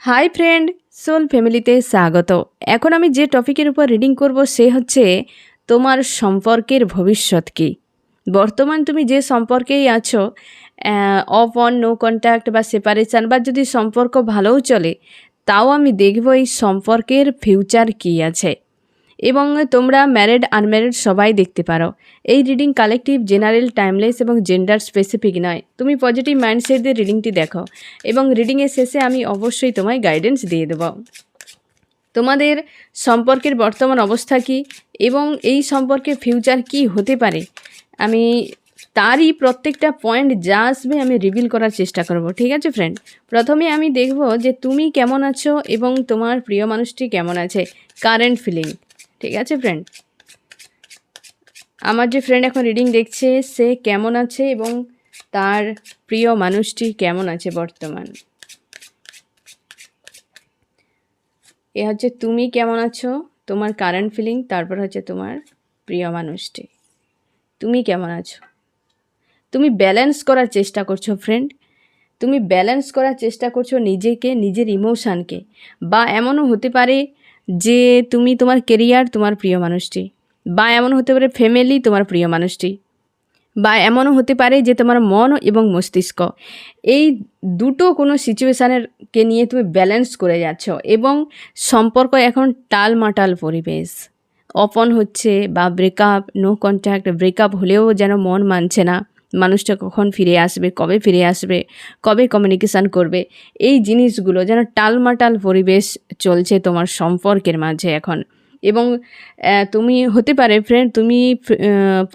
Hi friend, soul ফ্যামিলিতে স্বাগত। এখন আমি যে টপিকের উপর রিডিং করব সে হচ্ছে তোমার সম্পর্কের ভবিষ্যৎ কী। বর্তমান তুমি যে সম্পর্কেই আছো, অফ অন নো কন্ট্যাক্ট বা সেপারেশান, বা যদি সম্পর্ক ভালোও চলে তাও আমি দেখব এই সম্পর্কের ফিউচার কী আছে। এবং তোমরা ম্যারিড আনম্যারিড সবাই দেখতে পারো। এই রিডিং কালেকটিভ, জেনারেল, টাইমলেস এবং জেন্ডার স্পেসিফিক নয়। তুমি পজিটিভ মাইন্ডসেট দিয়ে রিডিংটি দেখো এবং রিডিংয়ের শেষে আমি অবশ্যই তোমায় গাইডেন্স দিয়ে দেবো। তোমাদের সম্পর্কের বর্তমান অবস্থা কী এবং এই সম্পর্কের ফিউচার কী হতে পারে, আমি তারই প্রত্যেকটা পয়েন্ট যা আসবে আমি রিভিল করার চেষ্টা করব। ঠিক আছে ফ্রেন্ড, প্রথমে আমি দেখব যে তুমি কেমন আছো এবং তোমার প্রিয় মানুষটি কেমন আছে, কারেন্ট ফিলিং। ঠিক আছে ফ্রেন্ড, আমার যে ফ্রেন্ড এখন রিডিং দেখছে সে কেমন আছে এবং তার প্রিয় মানুষটি কেমন আছে বর্তমান। এ হচ্ছে তুমি কেমন আছো, তোমার কারেন্ট ফিলিং, তারপর হচ্ছে তোমার প্রিয় মানুষটি। তুমি কেমন আছো, তুমি ব্যালেন্স করার চেষ্টা করছো ফ্রেন্ড, তুমি ব্যালেন্স করার চেষ্টা করছো নিজেকে, নিজের ইমোশানকে। বা এমনও হতে পারে যে তুমি তোমার কেরিয়ার, তোমার প্রিয় মানুষটি, বা এমনও হতে পারে ফ্যামিলি, তোমার প্রিয় মানুষটি, বা এমনও হতে পারে যে তোমার মন এবং মস্তিষ্ক, এই দুটো কোনো সিচুয়েশানেরকে নিয়ে তুমি ব্যালেন্স করে যাচ্ছ এবং সম্পর্ক এখন টালমাটাল পরিবেশ, অপন হচ্ছে বা ব্রেকআপ, নো কন্ট্যাক্ট, ব্রেকআপ হলেও যেন মন মানছে না, মানুষটা কখন ফিরে আসবে, কবে ফিরে আসবে, কবে কমিউনিকেশান করবে, এই জিনিসগুলো যেন টালমাটাল পরিবেশ চলছে তোমার সম্পর্কের মাঝে এখন। এবং তুমি হতে পারে ফ্রেন্ড, তুমি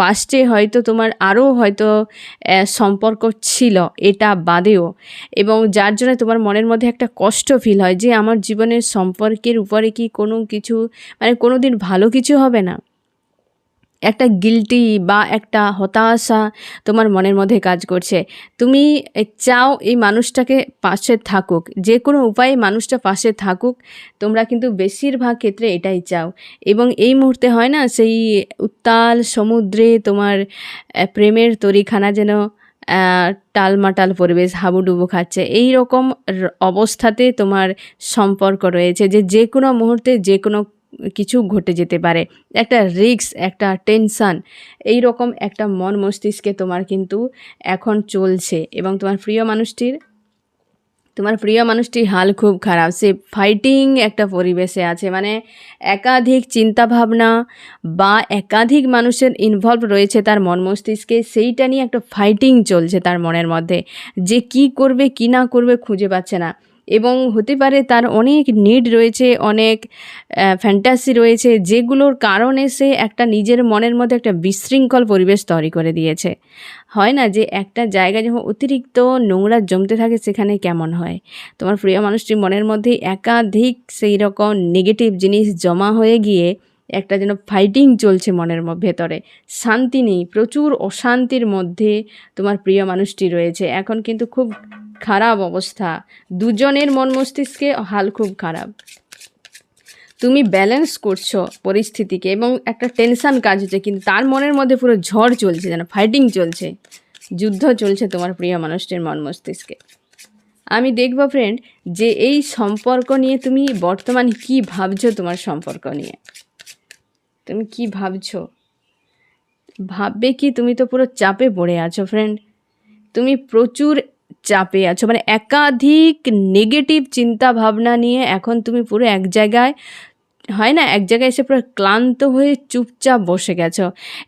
পাস্টে হয়তো তোমার আরও হয়তো সম্পর্ক ছিল এটা বাদেও, এবং যার জন্য তোমার মনের মধ্যে একটা কষ্ট ফিল হয় যে আমার জীবনের সম্পর্কের উপরে কি কোনো কিছু, মানে কোনো দিন ভালো কিছু হবে না। একটা গিল্টি বা একটা হতাশা তোমার মনের মধ্যে কাজ করছে। তুমি চাও এই মানুষটাকে পাশে থাকুক, যে কোনো উপায়ে মানুষটা পাশে থাকুক, তোমরা কিন্তু বেশিরভাগ ক্ষেত্রে এটাই চাও। এবং এই মুহূর্তে হয় না, সেই উত্তাল সমুদ্রে তোমার প্রেমের তরিখানা যেন টালমাটাল পরিবেশ হাবুডুবু খাচ্ছে, এই রকম অবস্থাতে তোমার সম্পর্ক রয়েছে যে কোনো মুহূর্তে যে কোনো কিছু ঘটে যেতে পারে। একটা রিস্ক, একটা টেনশান, এই রকম একটা মন মস্তিষ্কে তোমার কিন্তু এখন চলছে। এবং তোমার প্রিয় মানুষটির হাল খুব খারাপ, সে ফাইটিং একটা পরিবেশে আছে, মানে একাধিক চিন্তাভাবনা বা একাধিক মানুষের ইনভলভ রয়েছে তার মন মস্তিষ্কে, সেইটা নিয়ে একটা ফাইটিং চলছে তার মনের মধ্যে, যে কি করবে কি না করবে খুঁজে পাচ্ছে না। এবং হতে পারে তার অনেক নিড রয়েছে, অনেক ফ্যান্টাসি রয়েছে, যেগুলোর কারণে সে একটা নিজের মনের মধ্যে একটা বিশৃঙ্খল পরিবেশ তৈরি করে দিয়েছে। হয় না যে একটা জায়গায় যখন অতিরিক্ত নোংরা জমতে থাকে সেখানে কেমন হয়, তোমার প্রিয় মানুষটির মনের মধ্যে একাধিক সেই রকম নেগেটিভ জিনিস জমা হয়ে গিয়ে একটা যেন ফাইটিং চলছে মনের ভেতরে, শান্তি নেই, প্রচুর অশান্তির মধ্যে তোমার প্রিয় মানুষটি রয়েছে এখন। কিন্তু খুব খারাপ অবস্থা, দুজনের মন মস্তিষ্কে হাল খুব খারাপ। তুমি ব্যালেন্স করছো পরিস্থিতিকে এবং একটা টেনশান কাজ হচ্ছে, কিন্তু তার মনের মধ্যে পুরো ঝড় চলছে, যেন ফাইটিং চলছে, যুদ্ধ চলছে তোমার প্রিয় মানুষটির মন মস্তিষ্কে। আমি দেখব ফ্রেন্ড যে এই সম্পর্ক নিয়ে তুমি বর্তমান কি ভাবছো, তোমার সম্পর্ক নিয়ে তুমি কি ভাবছো, ভাববে কি? তুমি তো পুরো চাপে পড়ে আছো ফ্রেন্ড, তুমি প্রচুর চাপে আছো, মানে একাধিক নেগেটিভ চিন্তা ভাবনা নিয়ে এখন তুমি পুরো এক জায়গায়, হয় না, এক জায়গায় এসে পুরো ক্লান্ত হয়ে চুপচাপ বসে গেছো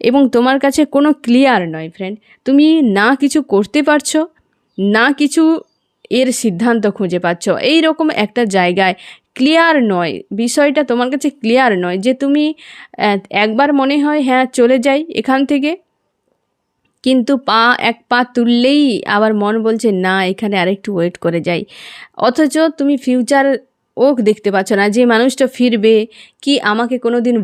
এবং তোমার কাছে কোনো ক্লিয়ার নয় ফ্রেন্ড। তুমি না কিছু করতে পারছো, না কিছু এর সিদ্ধান্ত খুঁজে পাচ্ছ, এই রকম একটা জায়গায় ক্লিয়ার নয়, বিষয়টা তোমার কাছে ক্লিয়ার নয় যে তুমি একবার মনে হয় হ্যাঁ চলে যাই এখান থেকে, কিন্তু এক পা তুললেই আবার মন বলছে না এখানে আরেকটু ওয়েট করে যাই। অথচ তুমি ফিউচার দেখতে পাচ্ছ না, যে মানুষটা ফিরবে কি আমাকে কোনো দিন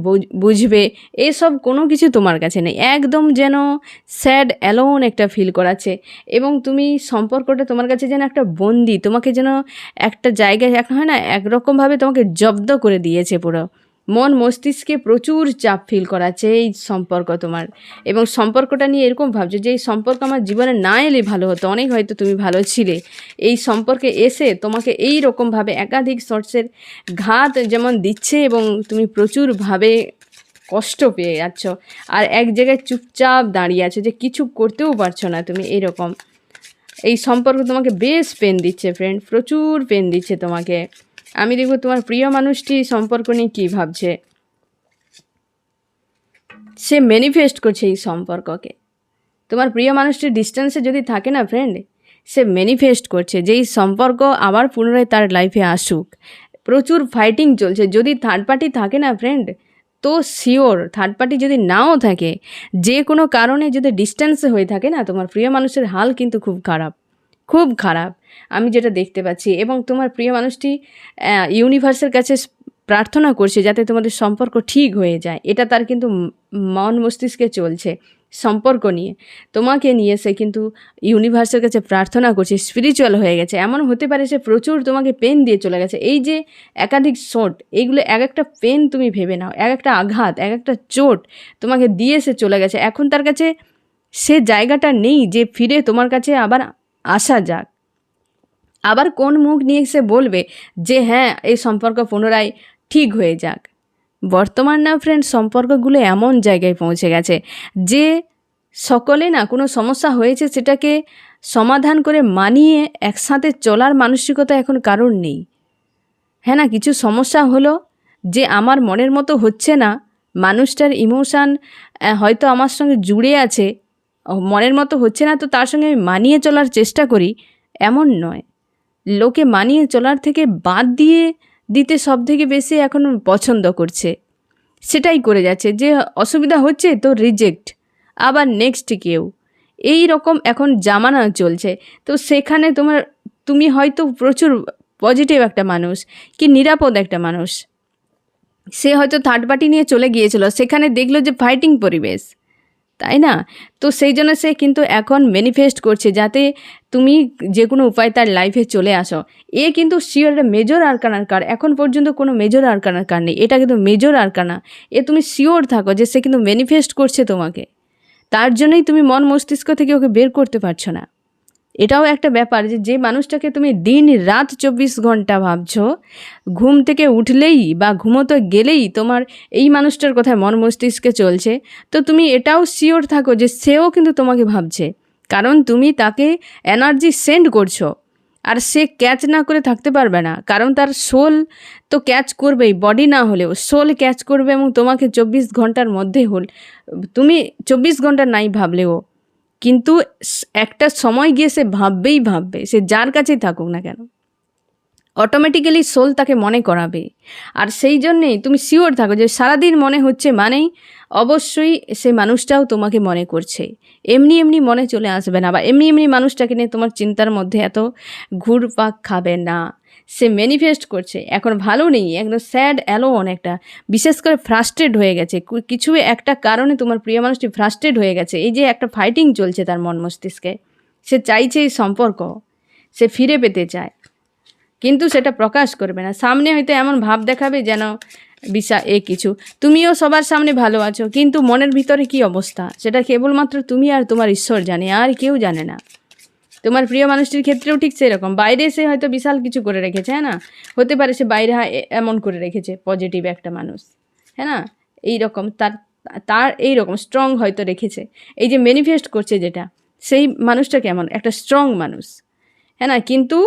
বুঝবে, এসব কোনো কিছু তোমার কাছে নেই, একদম যেন স্যাড অ্যালোন একটা ফিল করাচ্ছে। এবং তুমি সম্পর্কটা তোমার কাছে যেন একটা বন্দি, তোমাকে যেন একটা জায়গায় হয় না একরকমভাবে তোমাকে জব্দ করে দিয়েছে পুরো, মন মস্তিষ্কে প্রচুর চাপ ফিল করাচ্ছে এই সম্পর্ক তোমার, এবং সম্পর্কটা নিয়ে এরকম ভাবছো যে এই সম্পর্ক আমার জীবনে না এলে ভালো হতো, অনেক হয়তো তুমি ভালো ছিলে, এই সম্পর্কে এসে তোমাকে এই রকমভাবে একাধিক সোর্সের ঘাত যেমন দিচ্ছে এবং তুমি প্রচুরভাবে কষ্ট পেয়ে যাচ্ছ, আর এক জায়গায় চুপচাপ দাঁড়িয়ে আছো যে কিছু করতেও পারছো না তুমি। এরকম এই সম্পর্ক তোমাকে বেশ পেন দিচ্ছে ফ্রেন্ড, প্রচুর পেন দিচ্ছে তোমাকে। আমি দেখবো তোমার প্রিয় মানুষটি সম্পর্ক নিয়ে কী ভাবছে, সে ম্যানিফেস্ট করছে এই সম্পর্ককে। তোমার প্রিয় মানুষটি ডিস্টেন্সে যদি থাকে না ফ্রেন্ড, সে ম্যানিফেস্ট করছে যে এই সম্পর্ক আবার পুনরায় তার লাইফে আসুক। প্রচুর ফাইটিং চলছে, যদি থার্ড পার্টি থাকে না ফ্রেন্ড, তো শিওর থার্ড পার্টি যদি নাও থাকে, যে কোনো কারণে যদি ডিস্টেন্সে হয়ে থাকে না, তোমার প্রিয় মানুষের হাল কিন্তু খুব খারাপ, খুব খারাপ আমি যেটা দেখতে পাচ্ছি। এবং তোমার প্রিয় মানুষটি ইউনিভার্সের কাছে প্রার্থনা করছে যাতে তোমাদের সম্পর্ক ঠিক হয়ে যায়। এটা তার কিন্তু মন মস্তিষ্কে চলছে সম্পর্ক নিয়ে, তোমাকে নিয়ে সে কিন্তু ইউনিভার্সের কাছে প্রার্থনা করছে, স্পিরিচুয়াল হয়ে গেছে। এমন হতে পারে সে প্রচুর তোমাকে পেন দিয়ে চলে গেছে। এই যে একাধিক চোট, এইগুলো এক একটা পেন তুমি ভেবে নাও, এক একটা আঘাত, এক একটা চোট তোমাকে দিয়ে সে চলে গেছে। এখন তার কাছে সে জায়গাটা নেই যে ফিরে তোমার কাছে আবার আসা যাক। আবার কোন মুখ নিয়ে সে বলবে যে হ্যাঁ এই সম্পর্ক পুনরায় ঠিক হয়ে যাক। বর্তমান না ফ্রেন্ড, সম্পর্কগুলো এমন জায়গায় পৌঁছে গেছে যে সকলে না কোনো সমস্যা হয়েছে সেটাকে সমাধান করে মানিয়ে একসাথে চলার মানসিকতা এখন কারোর নেই। হ্যাঁ না, কিছু সমস্যা হলো যে আমার মনের মতো হচ্ছে না, মানুষটার ইমোশান হয়তো আমার সঙ্গে জুড়ে আছে, মনের মতো হচ্ছে না, তো তার সঙ্গে আমি মানিয়ে চলার চেষ্টা করি, এমন নয়। লোকে মানিয়ে চলার থেকে বাদ দিয়ে দিতে সব থেকে বেশি এখন পছন্দ করছে, সেটাই করে যাচ্ছে। যে অসুবিধা হচ্ছে তো রিজেক্ট, আবার নেক্সট কেউ, এই রকম এখন জামানা চলছে। তো সেখানে তুমি হয়তো প্রচুর পজিটিভ একটা মানুষ কি নিরাপদ একটা মানুষ, সে হয়তো থার্ড পার্টি নিয়ে চলে গিয়েছিল, সেখানে দেখলো যে ফাইটিং পরিবেশ, তাই না? তো সেই জন্য সে কিন্তু এখন ম্যানিফেস্ট করছে যাতে তুমি যে কোনো উপায় তার লাইফে চলে আসো। এ কিন্তু শিওর মেজর আরকানার কার্ড, এখন পর্যন্ত কোনো মেজর আরকানার কার্ড নেই, এটা কিন্তু মেজর আরকানা। তুমি শিওর থাকো যে সে কিন্তু ম্যানিফেস্ট করছে তোমাকে, তার জন্যই তুমি মন মস্তিষ্ক থেকে ওকে বের করতে পারছো না। এটাও একটা ব্যাপার যে মানুষটাকে তুমি দিন রাত 24 ঘন্টা ভাবছো, ঘুম থেকে উঠলেই বা ঘুমোতে গেলেই তোমার এই মানুষটার কথায় মন মস্তিষ্কে চলছে, তো তুমি এটাও শিওর থাকো যে সেও কিন্তু তোমাকে ভাবছে, কারণ তুমি তাকে এনার্জি সেন্ড করছো। আর সে ক্যাচ না করে থাকতে পারবে না, কারণ তার সোল তো ক্যাচ করবেই, বডি না হলেও সোল ক্যাচ করবে, এবং তোমাকে 24 ঘন্টার মধ্যে তুমি 24 ঘন্টা নাই ভাবলেও কিন্তু একটা সময় গিয়ে সে ভাববে, সে যার কাছেই থাকুক না কেন, অটোমেটিক্যালি সোল তাকে মনে করাবে। আর সেই জন্যেই তুমি শিওর থাকো যে সারাদিন মনে হচ্ছে মানেই অবশ্যই সে মানুষটাও তোমাকে মনে করছে। এমনি এমনি মনে চলে আসবে না, বা এমনি এমনি মানুষটাকে নিয়ে তোমার চিন্তার মধ্যে এত ঘুরপাক খাবে না। সে ম্যানিফেস্ট করছে, এখন ভালো নেই, একদম স্যাড অ্যালোন, একটা বিশেষ করে ফ্রাস্ট্রেট হয়ে গেছে কিছু একটা কারণে। তোমার প্রিয় মানুষটি ফ্রাস্ট্রেট হয়ে গেছে, এই যে একটা ফাইটিং চলছে তার মন মস্তিষ্কে, সে চাইছে এই সম্পর্ক সে ফিরে পেতে চায়, কিন্তু সেটা প্রকাশ করবে না। সামনে হয়তো এমন ভাব দেখাবে যেন কিছু, তুমিও সবার সামনে ভালো আছো, কিন্তু মনের ভিতরে কি অবস্থা সেটা কেবলমাত্র তুমি আর তোমার ঈশ্বর জানে, আর কেউ জানে না। তোমার প্রিয় মানুষটির ক্ষেত্রেও ঠিক সেরকম, বাইরে সে হয়তো বিশাল কিছু করে রেখেছে, হ্যাঁ না, হতে পারে সে বাইরে এমন করে রেখেছে পজিটিভ একটা মানুষ, হ্যাঁ না, এইরকম তার এইরকম স্ট্রং হয়তো রেখেছে। এই যে ম্যানিফেস্ট করছে যেটা, সেই মানুষটা কেমন একটা স্ট্রং মানুষ, হ্যাঁ না, কিন্তু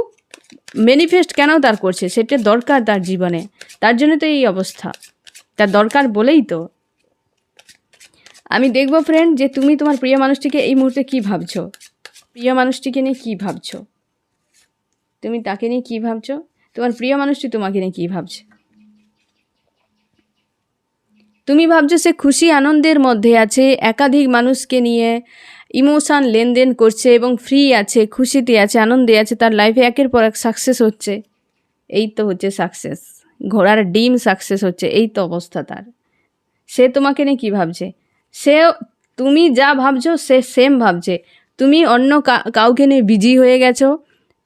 ম্যানিফেস্ট কেন তার করছে, সেটা দরকার তার জীবনে, তার জন্য তো এই অবস্থা, তার দরকার বলেই তো। আমি দেখবো ফ্রেন্ড যে তুমি তোমার প্রিয় মানুষটিকে এই মুহূর্তে কী ভাবছো, প্রিয় মানুষটিকে নিয়ে কী ভাবছো, তুমি তাকে নিয়ে কী ভাবছো, তোমার প্রিয় মানুষটি তোমাকে নিয়ে কী ভাবছে। তুমি ভাবছো সে খুশি আনন্দের মধ্যে আছে, একাধিক মানুষকে নিয়ে ইমোশান লেনদেন করছে এবং ফ্রি আছে, খুশিতে আছে, আনন্দে আছে, তার লাইফে একের পর এক সাকসেস হচ্ছে। এই তো হচ্ছে সাকসেস, ঘোড়ার ডিম সাকসেস হচ্ছে, এই তো অবস্থা তার। সে তোমাকে নিয়ে কী ভাবছে, তুমি যা ভাবছো সে সেম ভাবছে। তুমি অন্য কাউকে নিয়ে বিজি হয়ে গেছো,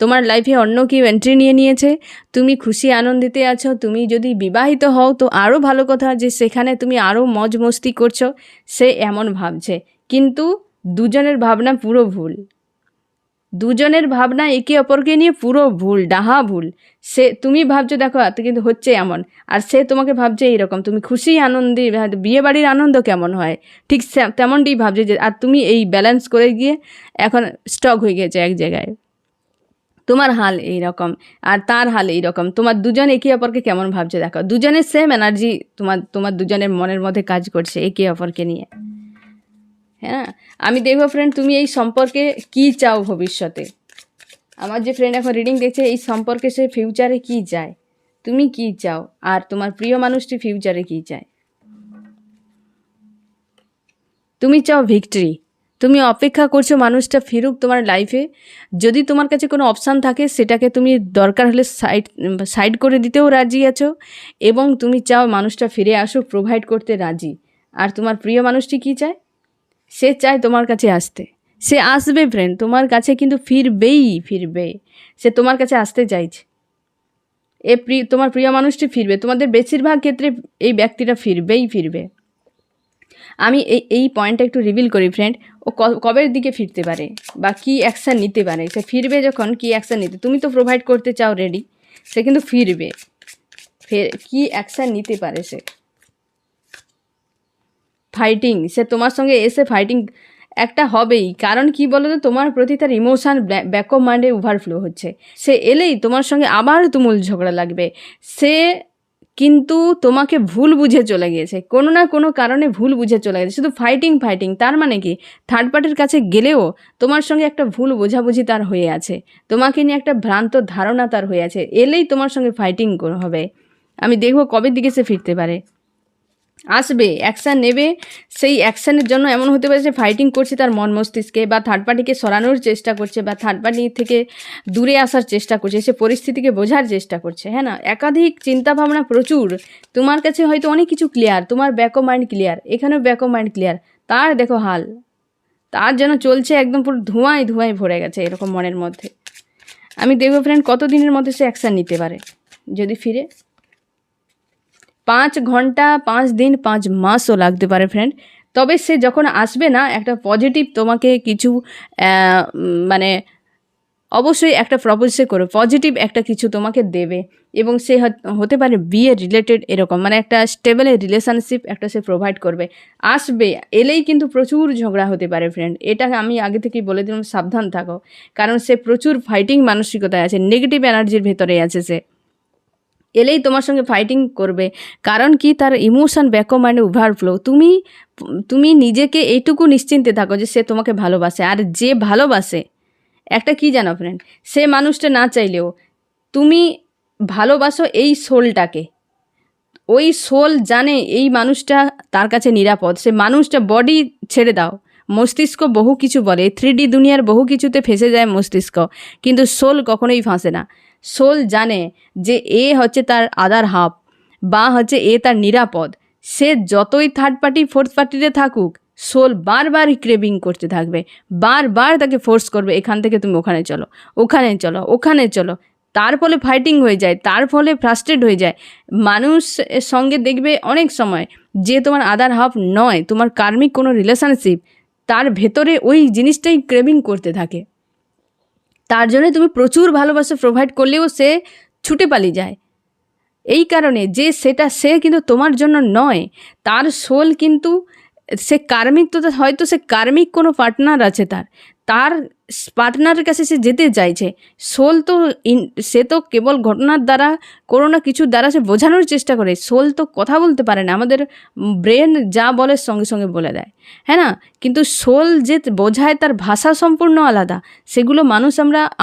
তোমার লাইফে অন্য কেউ এন্ট্রি নিয়ে নিয়েছে, তুমি খুশি আনন্দিতে আছো। তুমি যদি বিবাহিত হও তো আরও ভালো কথা, যে সেখানে তুমি আরও মজ মস্তি করছো, সে এমন ভাবছে। কিন্তু দুজনের ভাবনা পুরো ভুল, দুজনের ভাবনা একে অপরকে নিয়ে পুরো ভুল, ডাহা ভুল। সে তুমি ভাবছো দেখো কিন্তু হচ্ছে এমন, আর সে তোমাকে ভাবছে এইরকম। তুমি খুশি আনন্দে, বিয়ে বাড়ির আনন্দ কেমন হয় ঠিক তেমনটাই ভাবছে যে, আর তুমি এই ব্যালেন্স করে গিয়ে এখন স্টক হয়ে গেছে এক জায়গায়। তোমার হাল এইরকম আর তার হাল এইরকম, তোমার দুজন একে অপরকে কেমন ভাবছে দেখো। দুজনের সেম এনার্জি তোমার দুজনের মনের মধ্যে কাজ করছে একে অপরকে নিয়ে। হ্যাঁ, আমি দেখবো ফ্রেন্ড তুমি এই সম্পর্কে কি চাও ভবিষ্যতে। আমার যে ফ্রেন্ড এখন রিডিং দেখছে, এই সম্পর্কে সে ফিউচারে কি চায়, তুমি কি চাও, আর তোমার প্রিয় মানুষটি ফিউচারে কি চায়। তুমি চাও ভিক্টরি, তুমি অপেক্ষা করছো মানুষটা ফিরুক তোমার লাইফে। যদি তোমার কাছে কোনো অপশান থাকে সেটাকে তুমি দরকার হলে সাইড করে দিতেও রাজি আছো, এবং তুমি চাও মানুষটা ফিরে আসুক, প্রোভাইড করতে রাজি। আর তোমার প্রিয় মানুষটি কি চায়, সে চায় তোমার কাছে আসতে। সে আসবে ফ্রেন্ড তোমার কাছে, কিন্তু ফিরবে। সে তোমার কাছে আসতে চাইছে। তোমার প্রিয় মানুষটি ফিরবে, তোমাদের বেশিরভাগ ক্ষেত্রে এই ব্যক্তিটা ফিরবে। আমি এই পয়েন্টটা একটু রিভিল করি ফ্রেন্ড। ও কবের দিকে ফিরতে পারে বা কী অ্যাকশান নিতে পারে। সে ফিরবে যখন, কী অ্যাকশান নিতে, তুমি তো প্রোভাইড করতে চাও রেডি, সে কিন্তু ফিরবে। কী অ্যাকশান নিতে পারে সে। ফাইটিং, সে তোমার সঙ্গে এসে ফাইটিং একটা হবেই। কারণ কি বলো তো, তোমার প্রতি তার ইমোশান ব্যাক অফ মাইন্ডে ওভারফ্লো হচ্ছে। সে এলেই তোমার সঙ্গে আবার তুমুল ঝগড়া লাগবে। সে কিন্তু তোমাকে ভুল বুঝে চলে গিয়েছে, কোনো না কোনো কারণে ভুল বুঝে চলে গেছে। শুধু ফাইটিং, তার মানে কি, থার্ড পার্টির কাছে গেলেও তোমার সঙ্গে একটা ভুল বোঝাবুঝি তার হয়ে আছে, তোমাকে নিয়ে একটা ভ্রান্ত ধারণা তার হয়ে আছে। এলেই তোমার সঙ্গে ফাইটিং হবে। আমি দেখবো কবের দিকে সে ফিরতে পারে, আসবে, অ্যাকশান নেবে। সেই অ্যাকশানের জন্য এমন হতে পারে যে ফাইটিং করছে তার মন মস্তিষ্কে, বা থার্ড পার্টিকে সরানোর চেষ্টা করছে, বা থার্ড পার্টি থেকে দূরে আসার চেষ্টা করছে, সে পরিস্থিতিকে বোঝার চেষ্টা করছে। হ্যাঁ না, একাধিক চিন্তাভাবনা প্রচুর। তোমার কাছে হয়তো অনেক কিছু ক্লিয়ার, তোমার ব্যাক অফ মাইন্ড ক্লিয়ার, এখানেও ব্যাক অফ মাইন্ড ক্লিয়ার। তার দেখো হাল, তার যেন চলছে একদম পুরো ধোঁয়ায় ভরে গেছে এরকম মনের মধ্যে। আমি দেখবো ফ্রেন্ড কত দিনের মধ্যে সে অ্যাকশান নিতে পারে যদি ফিরে। 5 ঘন্টা, 5 দিন, 5 মাসও লাগতে পারে ফ্রেন্ড। তবে সে যখন আসবে না, একটা পজিটিভ তোমাকে কিছু মানে অবশ্যই একটা প্রপোজ সে করে, পজিটিভ একটা কিছু তোমাকে দেবে। এবং সে হতে পারে বিয়ে রিলেটেড এরকম, মানে একটা স্টেবল রিলেশনশিপ একটা সে প্রোভাইড করবে। আসবে, এলেই কিন্তু প্রচুর ঝগড়া হতে পারে ফ্রেন্ড। এটা আমি আগে থেকেই বলে দিলাম, সাবধান থাকো। কারণ সে প্রচুর ফাইটিং মানসিকতায় আছে, নেগেটিভ এনার্জির ভেতরে আছে সে। এলেই তোমার সঙ্গে ফাইটিং করবে। কারণ কি, তার ইমোশন ব্যাক অফ মাইন্ডে ওভারফ্লো। তুমি নিজেকে এইটুকু নিশ্চিন্তে থাকো যে সে তোমাকে ভালোবাসে। আর যে ভালোবাসে, একটা কি জানো ফ্রেন্ড, সে মানুষটা না চাইলেও তুমি ভালোবাসো এই সোলটাকে। ওই সোল জানে এই মানুষটা তার কাছে নিরাপদ। সে মানুষটা, বডি ছেড়ে দাও, মস্তিষ্ক বহু কিছু বলে, 3D দুনিয়ার বহু কিছুতে ফেঁসে যায় মস্তিষ্ক, কিন্তু সোল কখনোই ফাঁসে না। সোল জানে যে এ হচ্ছে তার আদার হাফ, বা হচ্ছে এ তার নিরাপদ। সে যতই থার্ড পার্টি, ফোর্থ পার্টিতে থাকুক, সোল বারবার ক্রেভিং করতে থাকবে, বারবার তাকে ফোর্স করবে, এখান থেকে তুমি ওখানে চলো, ওখানে চলো। তার ফলে ফাইটিং হয়ে যায়, তার ফলে ফ্রাস্ট্রেট হয়ে যায়। মানুষ সঙ্গে দেখবে অনেক সময় যে তোমার আদার হাফ নয়, তোমার কার্মিক কোনো রিলেশনশিপ, তার ভেতরে ওই জিনিসটাই ক্রেভিং করতে থাকে। তার জন্য তুমি প্রচুর ভালোবাসা প্রোভাইড করলেও সে ছুটে পালিয়ে যায়। এই কারণে যে সে কিন্তু তোমার জন্য নয়, তার সোল কিন্তু সে কার্মিক, তো হয়তো সে কার্মিক কোনো পার্টনার আছে, তার পার্টনারের কাছে সে যেতে চাইছে। সোল তো সে তো কেবল ঘটনার দ্বারা, কোনো না কিছুর দ্বারা সে বোঝানোর চেষ্টা করে। সোল তো কথা বলতে পারে না, আমাদের ব্রেন যা বলে সঙ্গে সঙ্গে বলে দেয়, হ্যাঁ না। কিন্তু সোল যে বোঝায়, তার ভাষা সম্পূর্ণ আলাদা। সেগুলো মানুষ,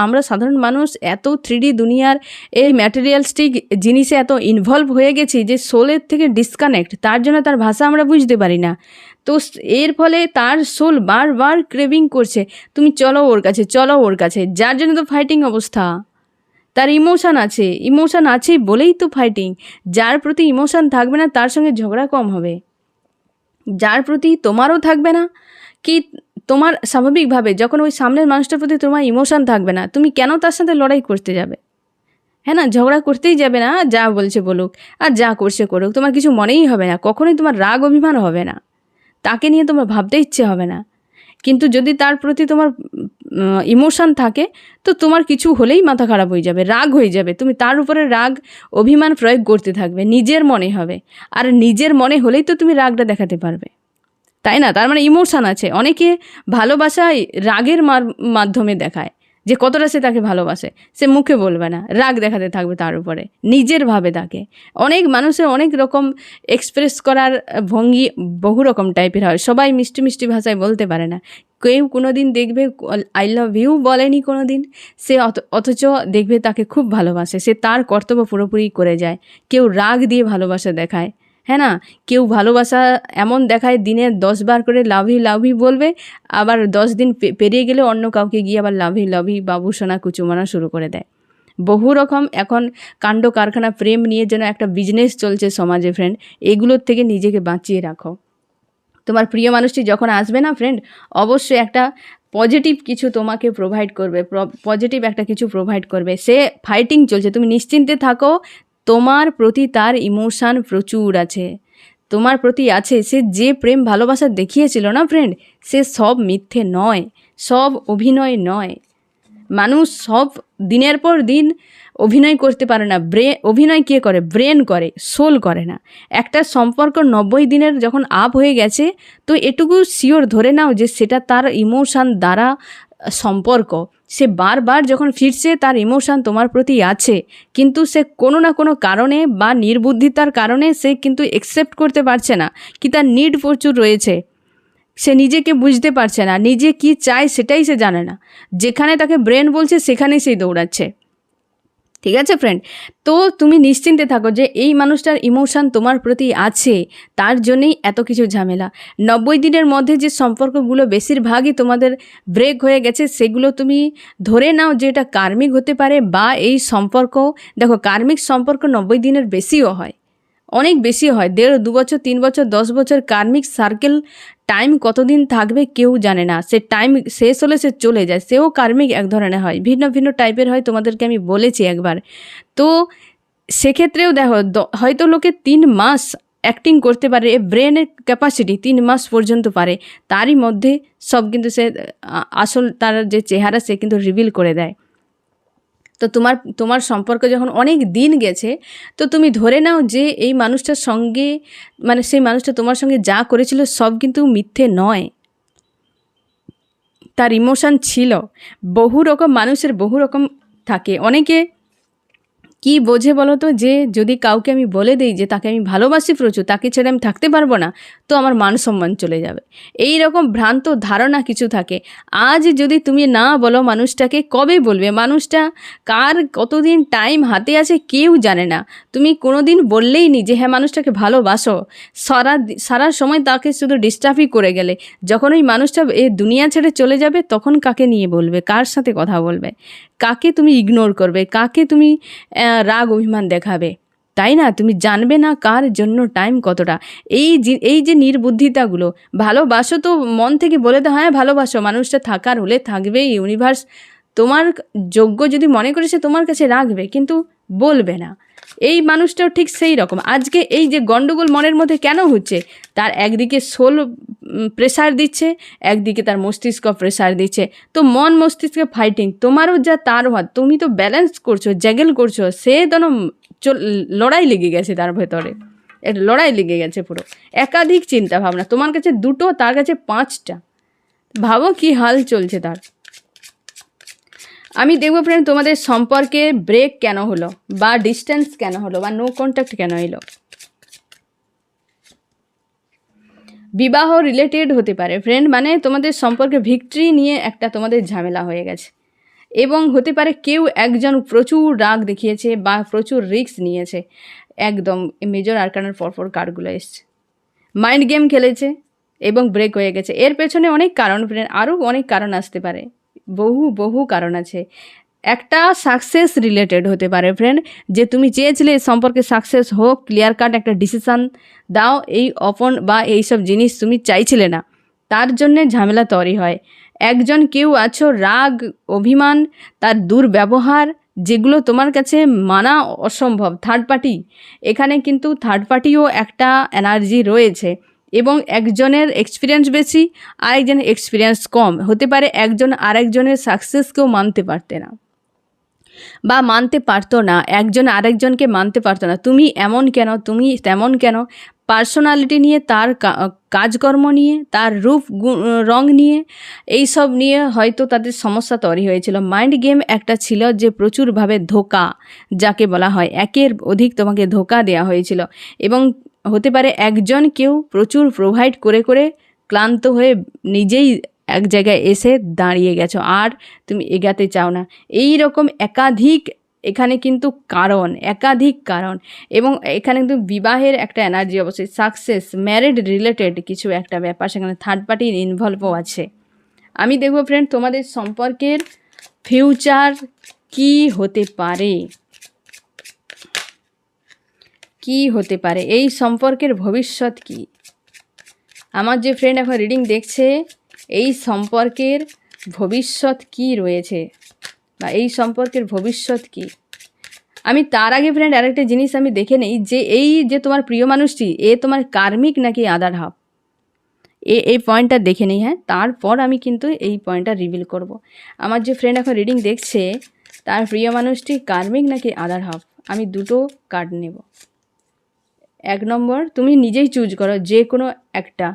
আমরা সাধারণ মানুষ এত 3D দুনিয়ার এই ম্যাটেরিয়ালস্টিক জিনিসে এত ইনভলভ হয়ে গেছি যে সোলের থেকে ডিসকানেক্ট, তার জন্য তার ভাষা আমরা বুঝতে পারি না। তো এর ফলে তার সোল বারবার ক্রেভিং করছে, তুমি চলো ওর কাছে, যার জন্য তো ফাইটিং অবস্থা। তার ইমোশান আছে বলেই তো ফাইটিং। যার প্রতি ইমোশান থাকবে না, তার সঙ্গে ঝগড়া কম হবে। যার প্রতি তোমারও থাকবে না, কি তোমার স্বাভাবিকভাবে যখন ওই সামনের মানুষটার প্রতি তোমার ইমোশন থাকবে না, তুমি কেন তার সাথে লড়াই করতে যাবে? হ্যাঁ না, ঝগড়া করতেই যাবে না, যা বলছে বলুক আর যা করছে করুক, তোমার কিছু মনেই হবে না, কখনোই তোমার রাগ অভিমান হবে না, তাকে নিয়ে তোমার ভাবতে ইচ্ছে হবে না। কিন্তু যদি তার প্রতি তোমার ইমোশন থাকে, তো তোমার কিছু হলেই মাথা খারাপ হয়ে যাবে, রাগ হয়ে যাবে, তুমি তার উপরে রাগ অভিমান প্রয়োগ করতে থাকবে, নিজের মনে হবে। আর নিজের মনে হলেই তো তুমি রাগটা দেখাতে পারবে, তাই না? তার মানে ইমোশান আছে। অনেকে ভালোবাসায় রাগের মাধ্যমে দেখায় যে কতটা সে তাকে ভালোবাসে, সে মুখে বলবে না, রাগ দেখাতে থাকবে তার উপরে, নিজের ভাবে তাকে। অনেক মানুষের অনেক রকম এক্সপ্রেস করার ভঙ্গি বহু রকম টাইপের হয়, সবাই মিষ্টি মিষ্টি ভাষায় বলতে পারে না। কেউ কোনো দিন দেখবে আই লাভ ইউ বলেনি কোনো দিন, সে অথচ দেখবে তাকে খুব ভালোবাসে, সে তার কর্তব্য পুরোপুরি করে যায়। কেউ রাগ দিয়ে ভালোবাসা দেখায়, হ্যাঁ না? কেউ ভালোবাসা এমন দেখায় দিনে 10 বার করে লাভ ইউ বলবে, আবার 10 দিন পেরিয়ে গেলে অন্য কাউকে গিয়ে আবার লাভ ইউ বাবু সোনা কুচুমানা শুরু করে দেয়। বহু রকম এখন কাণ্ড কারখানা প্রেম নিয়ে যেন একটা বিজনেস চলছে সমাজে ফ্রেন্ড, এগুলোর থেকে নিজেকে বাঁচিয়ে রাখো। তোমার প্রিয় মানুষটি যখন আসবে না ফ্রেন্ড, অবশ্যই একটা পজিটিভ কিছু তোমাকে প্রোভাইড করবে, পজিটিভ একটা কিছু প্রোভাইড করবে। সে ফাইটিং চলছে, তুমি নিশ্চিন্তে থাকো, তোমার প্রতি তার ইমোশান প্রচুর আছে, তোমার প্রতি আছে। সে যে প্রেম ভালোবাসা দেখিয়েছিল না ফ্রেন্ড, সে সব মিথ্যে নয়, সব অভিনয় নয়। মানুষ সব দিনের পর দিন অভিনয় করতে পারে না। অভিনয় কে করে? ব্রেন করে, সোল করে না। একটা সম্পর্ক 90 দিনের যখন আপ হয়ে গেছে, তো এটুকু শিওর ধরে নাও যে সেটা তার ইমোশান দ্বারা সম্পর্ক। সে বারবার যখন ফিরছে, তার ইমোশান তোমার প্রতি আছে, কিন্তু সে কোনো না কোনো কারণে বা নির্বুদ্ধিতার কারণে সে কিন্তু অ্যাকসেপ্ট করতে পারছে না, কি তার নিড প্রচুর রয়েছে, সে নিজেকে বুঝতে পারছে না, নিজে কি চায় সেটাই সে জানে না। যেখানে তাকে ব্রেন বলছে সেখানেই সে দৌড়াচ্ছে। ঠিক আছে ফ্রেন্ড, তো তুমি নিশ্চিন্তে থাকো যে এই মানুষটার ইমোশান তোমার প্রতি আছে, তার জন্যই এত কিছু ঝামেলা। 90 দিনের মধ্যে যে সম্পর্কগুলো বেশিরভাগই তোমাদের ব্রেক হয়ে গেছে, সেগুলো তুমি ধরে নাও যে এটা কার্মিক হতে পারে, বা এই সম্পর্ক, দেখো কার্মিক সম্পর্ক 90 দিনের বেশিও হয়, অনেক বেশি হয়, 1.5 2 বছর 3 বছর 10 বছর। কার্মিক সার্কেল টাইম কতদিন থাকবে কেউ জানে না, সে টাইম শেষ হলে সে চলে যায়, সেও কার্মিক এক ধরনের হয়, ভিন্ন ভিন্ন টাইপের হয়, তোমাদেরকে আমি বলেছি একবার। তো সেক্ষেত্রেও দেখো, হয়তো লোকে 3 মাস অ্যাক্টিং করতে পারে, ব্রেনের ক্যাপাসিটি 3 মাস পর্যন্ত পারে, তারই মধ্যে সব কিন্তু সে আসল তার যে চেহারা সে কিন্তু রিভিল করে দেয়। তো তোমার সম্পর্ক যখন অনেক দিন গেছে, তো তুমি ধরে নাও যে এই মানুষটার সঙ্গে, মানে সেই মানুষটা তোমার সঙ্গে যা করেছিল সব কিন্তু মিথ্যে নয়, তার ইমোশান ছিল। বহু রকম মানুষের বহু রকম থাকে। অনেকে কি বোঝে বলো তো, যে যদি কাউকে আমি বলে দিই যে তাকে আমি ভালোবাসি প্রচুর, তাকে ছেড়ে আমি থাকতে পারবো না, তো আমার মান সম্মান চলে যাবে। এই রকম ভ্রান্ত ধারণা কিছু থাকে। আজ যদি তুমি না বলো মানুষটাকে, কবে বলবে? মানুষটা কার কতদিন টাইম হাতে আছে কেউ জানে না। তুমি কোনো দিন বললেই নি যে হ্যাঁ মানুষটাকে ভালোবাসো, সারা সময় তাকে শুধু ডিস্টার্বই করে গেলে, যখন ওই মানুষটা এই দুনিয়া ছেড়ে চলে যাবে, তখন কাকে নিয়ে বলবে, কার সাথে কথা বলবে, কাকে তুমি ইগনোর করবে, কাকে তুমি রাগ অভিমান দেখাবে, তাই না? তুমি জানবে না কার জন্য টাইম কতটা। এই যে নির্বুদ্ধিতাগুলো, ভালোবাসো তো মন থেকে বলে দাও, হ্যাঁ ভালোবাসো, মানুষটা থাকার হলে থাকবে, ইউনিভার্স তোমার যোগ্য যদি মনে করে সে তোমার কাছে রাখবে, কিন্তু বলবে না। এই মানুষটাও ঠিক সেই রকম। আজকে এই যে গণ্ডগোল মনের মধ্যে কেন হচ্ছে, তার একদিকে সোল প্রেসার দিচ্ছে, একদিকে তার মস্তিষ্ক প্রেসার দিচ্ছে, তো মন মস্তিষ্কে ফাইটিং, তোমারও যা তারও হাত, তুমি তো ব্যালেন্স করছো, জ্যাগেল করছো, সে যেন লড়াই লেগে গেছে তার ভেতরে, একটা লড়াই লেগে গেছে পুরো। একাধিক চিন্তা ভাবনা, তোমার কাছে 2টো, তার কাছে 5টা, ভাবো কি হাল চলছে তার। আমি দেখবো ফ্রেন্ড তোমাদের সম্পর্কে ব্রেক কেন হলো, বা ডিস্টেন্স কেন হলো, বা নো কন্ট্যাক্ট কেন এলো। বিবাহ রিলেটেড হতে পারে ফ্রেন্ড, মানে তোমাদের সম্পর্কে ভিক্টরি নিয়ে একটা তোমাদের ঝামেলা হয়ে গেছে, এবং হতে পারে কেউ একজন প্রচুর রাগ দেখিয়েছে বা প্রচুর রিস্ক নিয়েছে। একদম মেজর আরকানার পরপর কার্ডগুলো এসছে, মাইন্ড গেম খেলেছে এবং ব্রেক হয়ে গেছে। এর পেছনে অনেক কারণ ফ্রেন্ড, আরও অনেক কারণ আসতে পারে, বহু কারণ আছে। একটা সাকসেস রিলেটেড হতে পারে ফ্রেন্ড, যে তুমি চেয়েছিলে সম্পর্কে সাকসেস হোক, ক্লিয়ার কাট একটা ডিসিশান দাও, এই অপন বা এইসব জিনিস তুমি চাইছিলে না, তার জন্যে ঝামেলা তৈরি হয়। একজন কেউ আছো রাগ, অভিমান, তার দুর্ব্যবহার, যেগুলো তোমার কাছে মানা অসম্ভব। থার্ড পার্টি, এখানে কিন্তু থার্ড পার্টিও একটা এনার্জি রয়েছে, এবং একজনের এক্সপিরিয়েন্স বেশি, আরেকজনের এক্সপিরিয়েন্স কম হতে পারে। একজন আরেকজনের সাকসেসকেও মানতে পারতে না বা মানতে পারতো না, একজন আরেকজনকে মানতে পারতো না। তুমি এমন কেন, তুমি তেমন কেন, পার্সোনালিটি নিয়ে, তার কাজকর্ম নিয়ে, তার রূপ রং নিয়ে, এই সব নিয়ে হয়তো তাদের সমস্যা তৈরি হয়েছিল। মাইন্ড গেম একটা ছিল যে প্রচুরভাবে ধোঁকা, যাকে বলা হয় একের অধিক তোমাকে ধোঁকা দেওয়া হয়েছিল, এবং হতে পারে একজন কেউ প্রচুর প্রোভাইড করে করে ক্লান্ত হয়ে নিজেই এক জায়গায় এসে দাঁড়িয়ে গেছো, আর তুমি এগাতে চাও না। এই রকম একাধিক এখানে কিন্তু একাধিক কারণ, এবং এখানে কিন্তু বিবাহের একটা এনার্জি, অবশ্যই সাকসেস, ম্যারিড রিলেটেড কিছু একটা ব্যাপার, সেখানে থার্ড পার্টির ইনভলভও আছে। আমি দেখবো ফ্রেন্ড তোমাদের সম্পর্কের ফিউচার কি হতে পারে, কি হতে পারে, এই সম্পর্কের ভবিষ্যৎ কি। আমার যে ফ্রেন্ড এখন রিডিং দেখছে, এই সম্পর্কের ভবিষ্যৎ কি রয়েছে, বা এই সম্পর্কের ভবিষ্যৎ কি। আমি তার আগে ফ্রেন্ড আরেকটা জিনিস আমি দেখে নেই, যে এই যে তোমার প্রিয় মানুষটি, এ তোমার কার্মিক নাকি আদার হাফ, এই পয়েন্টটা দেখে নিই। হ্যাঁ, তারপর আমি কিন্তু এই পয়েন্টটা রিভিল করব। আমার যে ফ্রেন্ড এখন রিডিং দেখছে, তার প্রিয় মানুষটি কার্মিক নাকি আদার হাফ, আমি দুটো কার্ড নেব। 1 নম্বর তুমি নিজেই চুজ করো, যে কোনো একটা,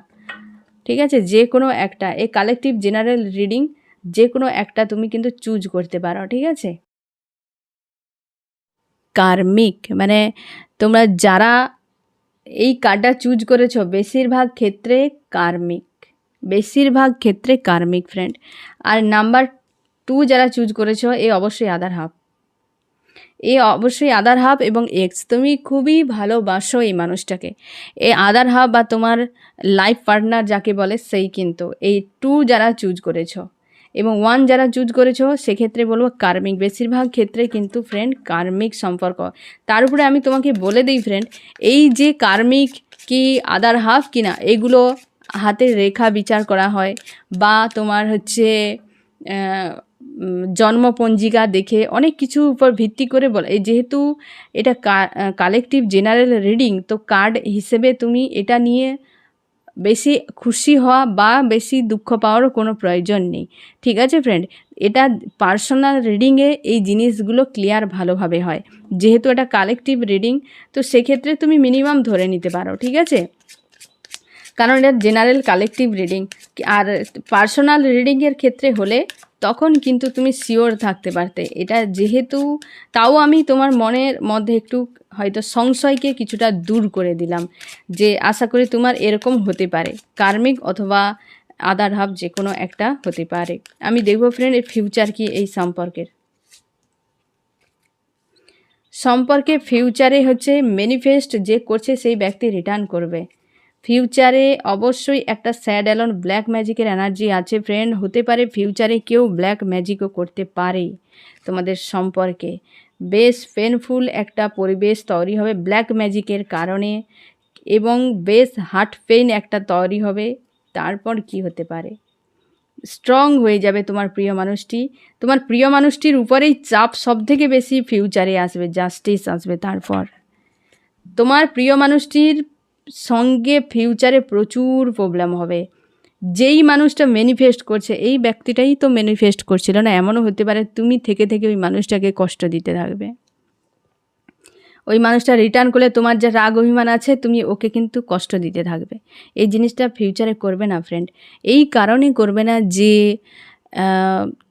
ঠিক আছে, যে কোনো একটা। এই কালেকটিভ জেনারেল রিডিং, যে কোনো একটা তুমি কিন্তু চুজ করতে পারো, ঠিক আছে। কার্মিক মানে তোমরা যারা এই কার্ডটা চুজ করেছো, বেশিরভাগ ক্ষেত্রে কার্মিক ফ্রেন্ড। আর নাম্বার 2 যারা চুজ করেছো, এ অবশ্যই আদার হাফ এবং এক্স। তুমি খুবই ভালোবাসো এই মানুষটাকে, এই আদার হাফ বা তোমার লাইফ পার্টনার যাকে বলে, সেই কিন্তু এই 2 যারা চুজ করেছো এবং 1 যারা চুজ করেছো, সেক্ষেত্রে বলবো কার্মিক। বেশিরভাগ ক্ষেত্রে কিন্তু ফ্রেন্ড কার্মিক সম্পর্ক। তার উপরে আমি তোমাকে বলে দিই ফ্রেন্ড, এই যে কার্মিক কি আদার হাফ কিনা, এগুলো হাতের রেখা বিচার করা হয়, বা তোমার হচ্ছে জন্মপঞ্জিকা দেখে অনেক কিছুর উপর ভিত্তি করে বলে। যেহেতু এটা কালেকটিভ জেনারেল রিডিং, তো কার্ড হিসেবে তুমি এটা নিয়ে বেশি খুশি হওয়া বা বেশি দুঃখ পাওয়ারও কোনো প্রয়োজন নেই, ঠিক আছে ফ্রেন্ড। এটা পার্সোনাল রিডিংয়ে এই জিনিসগুলো ক্লিয়ার ভালোভাবে হয়। যেহেতু এটা কালেকটিভ রিডিং, তো সেক্ষেত্রে তুমি মিনিমাম ধরে নিতে পারো, ঠিক আছে, কারণ এটা জেনারেল কালেকটিভ রিডিং। আর পার্সোনাল রিডিংয়ের ক্ষেত্রে হলে তখন কিন্তু তুমি শিওর থাকতে পারতে। এটা যেহেতু, তাও আমি তোমার মনের মধ্যে একটু হয়তো সংশয়কে কিছুটা দূর করে দিলাম, যে আশা করি তোমার এরকম হতে পারে, কার্মিক অথবা আদার হাফ যে কোনো একটা হতে পারে। আমি দেখবো ফ্রেন্ড এর ফিউচার কি। এই সম্পর্কে ফিউচারে হচ্ছে ম্যানিফেস্ট যে করছে সেই ব্যক্তি রিটার্ন করবে। ফিউচারে অবশ্যই একটা স্যাড অ্যালোন ব্ল্যাক ম্যাজিকের এনার্জি আছে ফ্রেন্ড। হতে পারে ফিউচারে কেউ ব্ল্যাক ম্যাজিকও করতে পারে তোমাদের সম্পর্কে। বেশ পেনফুল একটা পরিবেশ তৈরি হবে ব্ল্যাক ম্যাজিকের কারণে, এবং বেশ হার্ট পেইন একটা তৈরি হবে। তারপর কি হতে পারে, স্ট্রং হয়ে যাবে তোমার প্রিয় মানুষটির উপরেই চাপ সবথেকে বেশি ফিউচারে আসবে, জাস্টিস আসবে। তারপর তোমার প্রিয় মানুষটির সঙ্গে ফিউচারে প্রচুর প্রবলেম হবে। যেই মানুষটা ম্যানিফেস্ট করছে, এই ব্যক্তিটাই তো ম্যানিফেস্ট করছিল না, এমনও হতে পারে তুমি থেকে থেকে ওই মানুষটাকে কষ্ট দিতে থাকবে। ওই মানুষটা রিটার্ন করলে তোমার যা রাগ অভিমান আছে, তুমি ওকে কিন্তু কষ্ট দিতে থাকবে। এই জিনিসটা ফিউচারে করবে না ফ্রেন্ড। এই কারণে করবে না যে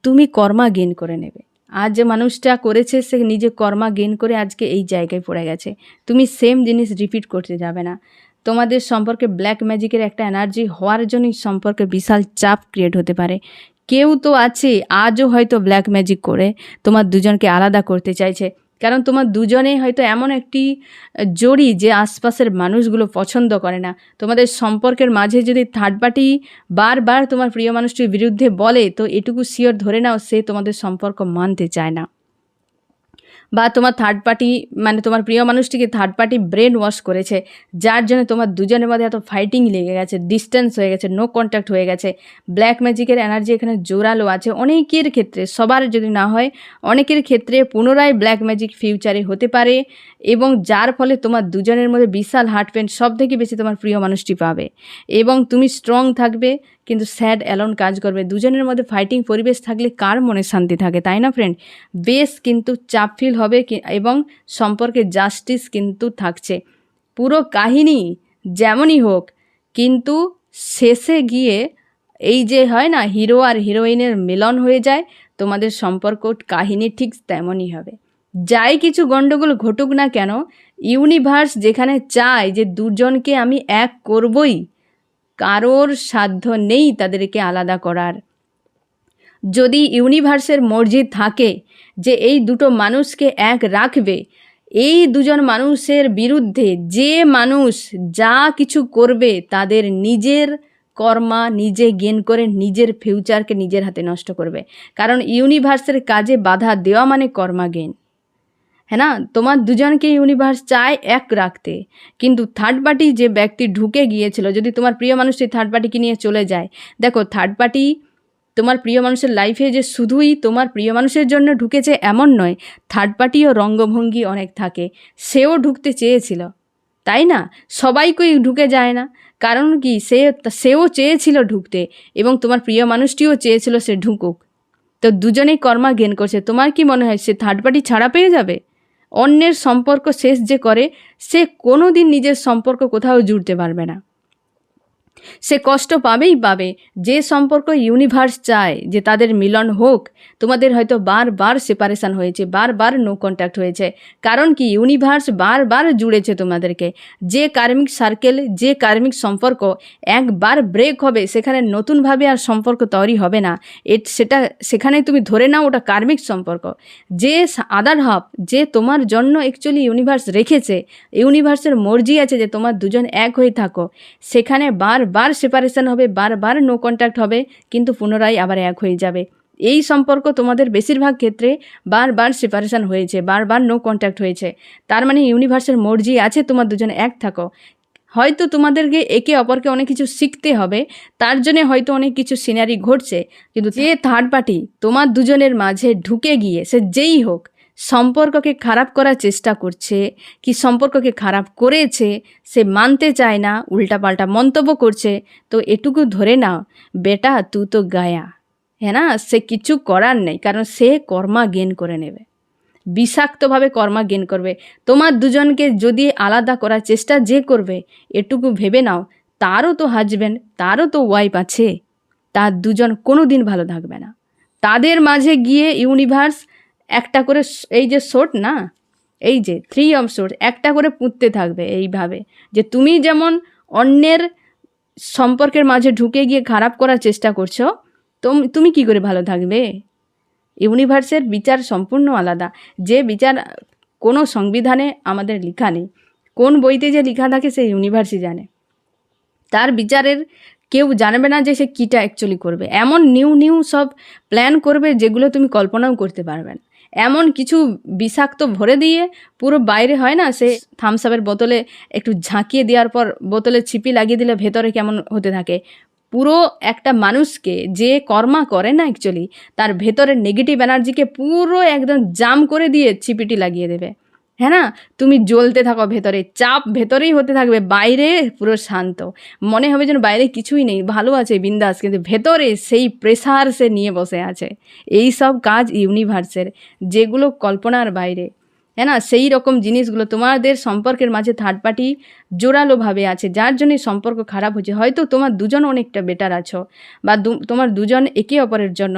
তুমি কর্মা গেইন করে নেবে। আজ যে মানুষটা করেছে, সে নিজে কর্মা গেইন করে আজকে এই জায়গায় পড়ে গেছে। তুমি সেম জিনিস রিপিট করতে যাবে না। তোমাদের সম্পর্কে ব্ল্যাক ম্যাজিকের একটা এনার্জি হওয়ার জন্যই সম্পর্কে বিশাল চাপ ক্রিয়েট হতে পারে। কেউ তো আছে আজও হয়তো ব্ল্যাক ম্যাজিক করে তোমার দুজনকে আলাদা করতে চাইছে, কারণ তোমার দুজনে হয়তো এমন একটি জড়ি যে আশপাশের মানুষগুলো পছন্দ করে না। তোমাদের সম্পর্কের মাঝে যদি থার্ড পার্টি বারবার তোমার প্রিয় মানুষটির বিরুদ্ধে বলে, তো এটুকু শিওর ধরে নাও সে তোমাদের সম্পর্ক মানতে চায় না, বা তোমার থার্ড পার্টি মানে তোমার প্রিয় মানুষটিকে থার্ড পার্টি ব্রেন ওয়াশ করেছে, যার জন্য তোমার দুজনের মধ্যে এত ফাইটিং লেগে গেছে, ডিস্টেন্স হয়ে গেছে, নো কন্ট্যাক্ট হয়ে গেছে। ব্ল্যাক ম্যাজিকের এনার্জি এখানে জোরালো আছে অনেকের ক্ষেত্রে, সবার যদি না হয় অনেকের ক্ষেত্রে পুনরায় ব্ল্যাক ম্যাজিক ফিউচারে হতে পারে, এবং যার ফলে তোমার দুজনের মধ্যে বিশাল হার্ট পেন সব থেকে বেশি তোমার প্রিয় মানুষটি পাবে, এবং তুমি স্ট্রং থাকবে কিন্তু স্যাড অ্যালোন কাজ করবে। দুজনের মধ্যে ফাইটিং পরিবেশ থাকলে কার মনে শান্তি থাকে, তাই না ফ্রেন্ড? বেশ কিন্তু চাপ ফিল হবে এবং সম্পর্কে জাস্টিস কিন্তু থাকছে। পুরো কাহিনী যেমনই হোক কিন্তু শেষে গিয়ে এই যে হয় না হিরো আর হিরোইনের মিলন হয়ে যায়, তোমাদের সম্পর্ক কাহিনী ঠিক তেমনই হবে। যাই কিছু গণ্ডগোল ঘটুক না কেন, ইউনিভার্স যেখানে চায় যে দুজনকে আমি এক করবই, কারোর সাধ্য নেই তাদেরকে আলাদা করার। যদি ইউনিভার্সের মর্জি থাকে যে এই দুটো মানুষকে এক রাখবে, এই দুজন মানুষের বিরুদ্ধে যে মানুষ যা কিছু করবে তাদের নিজের কর্মা নিজে গেন করে নিজের ফিউচারকে নিজের হাতে নষ্ট করবে। কারণ ইউনিভার্সের কাজে বাধা দেওয়া মানে কর্মা গেন, হ্যাঁ না? তোমার দুজনকে ইউনিভার্স চায় এক রাখতে, কিন্তু থার্ড পার্টি যে ব্যক্তি ঢুকে গিয়েছিল, যদি তোমার প্রিয় মানুষটি থার্ড পার্টিকে নিয়ে চলে যায়, দেখো থার্ড পার্টি তোমার প্রিয় মানুষের লাইফে যে শুধুই তোমার প্রিয় মানুষের জন্য ঢুকেছে এমন নয়, থার্ড পার্টিও রঙ্গভঙ্গি অনেক থাকে, সেও ঢুকতে চেয়েছিল, তাই না? সবাইকেই ঢুকে যায় না, কারণ কি সেও চেয়েছিল ঢুকতে, এবং তোমার প্রিয় মানুষটিও চেয়েছিল সে ঢুকুক। তো দুজনেই কর্মা গেন করছে। তোমার কি মনে হয় সে থার্ড পার্টি ছাড়া পেয়ে যাবে? অন্যের সম্পর্ক শেষ যে করে সে কোনো দিন নিজের সম্পর্ক কোথাও জুড়তে পারবে না, সে কষ্ট পাবেই পাবে। যে সম্পর্ক ইউনিভার্স চায় যে তাদের মিলন হোক, তোমাদের হয়তো বারবার সেপারেশন হয়েছে, বারবার নো কন্ট্যাক্ট হয়েছে, কারণ কি ইউনিভার্স বারবার জুড়েছে তোমাদেরকে। যে কার্মিক সার্কেল, যে কার্মিক সম্পর্ক একবার ব্রেক হবে সেখানে নতুনভাবে আর সম্পর্ক তৈরি হবে না, সেখানে তুমি ধরে নাও ওটা কার্মিক সম্পর্ক। যে আদার হাফ যে তোমার জন্য অ্যাকচুয়ালি ইউনিভার্স রেখেছে, ইউনিভার্সের মর্জি আছে যে তোমার দুজন এক হয়ে থাকো, সেখানে বারবার সেপারেশন হবে, বারবার নো কন্ট্যাক্ট হবে, কিন্তু পুনরায় আবার এক হয়ে যাবে। এই সম্পর্ক তোমাদের বেশিরভাগ ক্ষেত্রে বারবার সেপারেশন হয়েছে, বারবার নো কন্ট্যাক্ট হয়েছে, তার মানে ইউনিভার্সের মর্জি আছে তোমার দুজন এক থাকো। হয়তো তোমাদেরকে একে অপরকে অনেক কিছু শিখতে হবে, তার জন্য হয়তো অনেক কিছু সিনারি ঘটছে, কিন্তু যে থার্ড পার্টি তোমার দুজনের মাঝে ঢুকে গিয়ে সে যেই হোক সম্পর্ককে খারাপ করার চেষ্টা করছে, কি সম্পর্ককে খারাপ করেছে সে মানতে চায় না, উল্টাপাল্টা মন্তব্য করছে, তো এটুকু ধরে নাও বেটা তু তো গায়া, হ্যাঁ না? সে কিছু করার নেই, কারণ সে কর্মা গেন করে নেবে, বিষাক্তভাবে কর্মা গেন করবে। তোমার দুজনকে যদি আলাদা করার চেষ্টা যে করবে, এটুকু ভেবে নাও তারও তো হাজব্যান্ড, তারও তো ওয়াইফ আছে, তার দুজন কোনো দিন ভালো থাকবে না। তাদের মাঝে গিয়ে ইউনিভার্স একটা করে এই যে শোট না, এই যে 3 অফ শোট একটা করে পুঁততে থাকবে এইভাবে, যে তুমি যেমন অন্যের সম্পর্কের মাঝে ঢুকে গিয়ে খারাপ করার চেষ্টা করছো, তুমি কি করে ভালো থাকবে? ইউনিভার্সের বিচার সম্পূর্ণ আলাদা, যে বিচার কোনো সংবিধানে আমাদের লেখা নেই, কোন বইতে যে লেখা থাকে সে ইউনিভার্সই জানে। তার বিচারের কেউ জানবে না যে সে কীটা অ্যাকচুয়ালি করবে। এমন নিউ সব প্ল্যান করবে যেগুলো তুমি কল্পনাও করতে পারবে না। এমন কিছু বিষাক্ত ভরে দিয়ে পুরো বাইরে হয় না সে থামস আপের বোতলে একটু ঝাঁকিয়ে দেওয়ার পর বোতলে ছিপি লাগিয়ে দিলে ভেতরে কেমন হতে থাকে, পুরো একটা মানুষকে যে কর্মা করে না অ্যাকচুয়ালি তার ভেতরের নেগেটিভ এনার্জিকে পুরো একদম জাম করে দিয়ে ছিপিটি লাগিয়ে দেবে, হ্যাঁ না? তুমি জ্বলতে থাকো ভেতরে, চাপ ভেতরেই হতে থাকবে, বাইরে পুরো শান্ত, মনে হবে যেন বাইরে কিছুই নেই, ভালো আছে বিন্দাস, কিন্তু ভেতরে সেই প্রেসার সে নিয়ে বসে আছে। এই সব কাজ ইউনিভার্সের, যেগুলো কল্পনার বাইরে, হ্যাঁ না? সেই রকম জিনিসগুলো তোমাদের সম্পর্কের মাঝে থার্ড পার্টি জোরালোভাবে আছে, যার জন্য সম্পর্ক খারাপ হচ্ছে। হয়তো তোমার দুজন অনেকটা বেটার আছো, বা তোমার দুজন একে অপরের জন্য,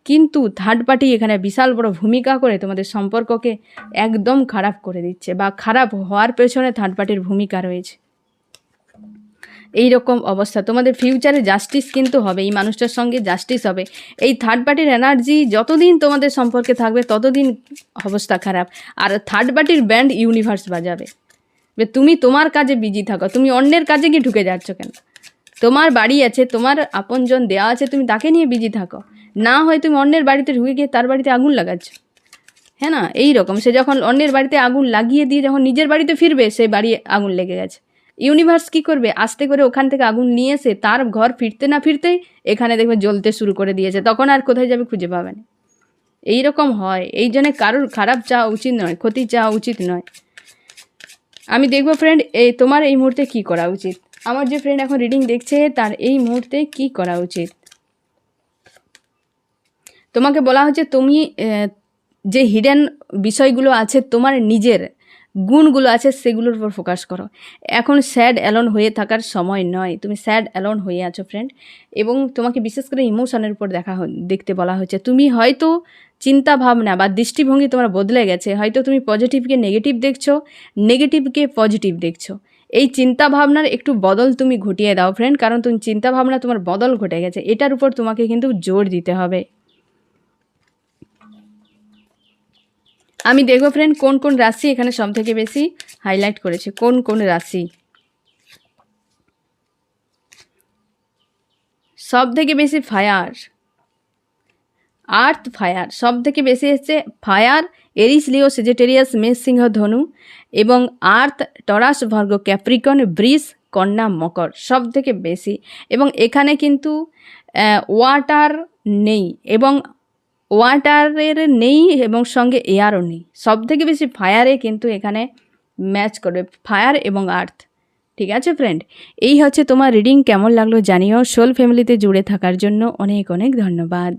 কিন্তু থার্ড পার্টি এখানে বিশাল বড় ভূমিকা করে তোমাদের সম্পর্ককে একদম খারাপ করে দিচ্ছে, বা খারাপ হওয়ার পেছনে থার্ড পার্টির ভূমিকা রয়েছে। এই রকম অবস্থা, তোমাদের ফিউচারে জাস্টিস কিন্তু হবে, এই মানুষটার সঙ্গে জাস্টিস হবে। এই থার্ড পার্টির এনার্জি যতদিন তোমাদের সম্পর্কে থাকবে ততদিন অবস্থা খারাপ, আর থার্ড পার্টির ব্যান্ড ইউনিভার্স বাজাবে। তুমি তোমার কাজে বিজি থাকো, তুমি অন্যের কাজে গিয়ে ঢুকে যাচ্ছ কেন? তোমার বাড়ি আছে, তোমার আপনজন দেওয়া আছে, তুমি তাকে নিয়ে বিজি থাকো, না হয় তুমি অন্যের বাড়িতে ঢুকে গিয়ে তার বাড়িতে আগুন লাগাচ্ছ, হ্যাঁ না, এই রকম সে যখন অন্যের বাড়িতে আগুন লাগিয়ে দিয়ে যখন নিজের বাড়িতে ফিরবে, সেই বাড়ি আগুন লেগে গেছে। ইউনিভার্স কি করবে, আস্তে করে ওখান থেকে আগুন নিয়ে এসে তার ঘর ফিরতে না ফিরতেই এখানে দেখবে জ্বলতে শুরু করে দিয়েছে, তখন আর কোথায় যাবে খুঁজে পাবে না। এই রকম হয়, এই জন্য কারোর খারাপ চাওয়া উচিত নয়, ক্ষতি চাওয়া উচিত নয়। আমি দেখবো ফ্রেন্ড তোমার এই মুহূর্তে কি করা উচিত। আমার যে ফ্রেন্ড এখন রিডিং দেখছে তার এই মুহূর্তে কি করা উচিত। তোমাকে বলা হচ্ছে তুমি যে হিডেন বিষয়গুলো আছে, তোমার নিজের গুণগুলো আছে, সেগুলোর উপর ফোকাস করো। এখন স্যাড অ্যালোন হয়ে থাকার সময় নয়, তুমি স্যাড অ্যালোন হয়ে আছো ফ্রেন্ড। এবং তোমাকে বিশেষ করে ইমোশনের উপর দেখতে বলা হচ্ছে। তুমি হয়তো চিন্তা ভাবনা বা দৃষ্টিভঙ্গি তোমার বদলে গেছে, হয়তো তুমি পজিটিভকে নেগেটিভ দেখছো, নেগেটিভকে পজিটিভ দেখছো। এই চিন্তা ভাবনার একটু বদল তুমি ঘটিয়ে দাও ফ্রেন্ড, কারণ তুমি চিন্তা ভাবনা তোমার বদল ঘটে গেছে, এটার উপর তোমাকে কিন্তু জোর দিতে হবে। আমি দেখবো ফ্রেন্ড কোন কোন রাশি এখানে সব থেকে বেশি হাইলাইট করেছে, কোন কোন রাশি সব থেকে বেশি ফায়ার, আর্থ ফায়ার সব থেকে বেশি এসছে। ফায়ার এরিস, লিও, সেজিটেরিয়াস, মেষ, সিংহ, ধনু এবং আর্থ টরাস, ভার্গো, ক্যাপ্রিকন, বৃষ, কন্যা, মকর সব থেকে বেশি। এবং এখানে কিন্তু ওয়াটার নেই, এবং ওয়াটারের নেই এবং সঙ্গে এয়ারও নেই। সব থেকে বেশি ফায়ারে কিন্তু এখানে ম্যাচ করবে, ফায়ার এবং আর্থ। ঠিক আছে ফ্রেন্ড, এই হচ্ছে তোমার রিডিং। কেমন লাগলো জানিও। সোল ফ্যামিলিতে জুড়ে থাকার জন্য অনেক অনেক ধন্যবাদ।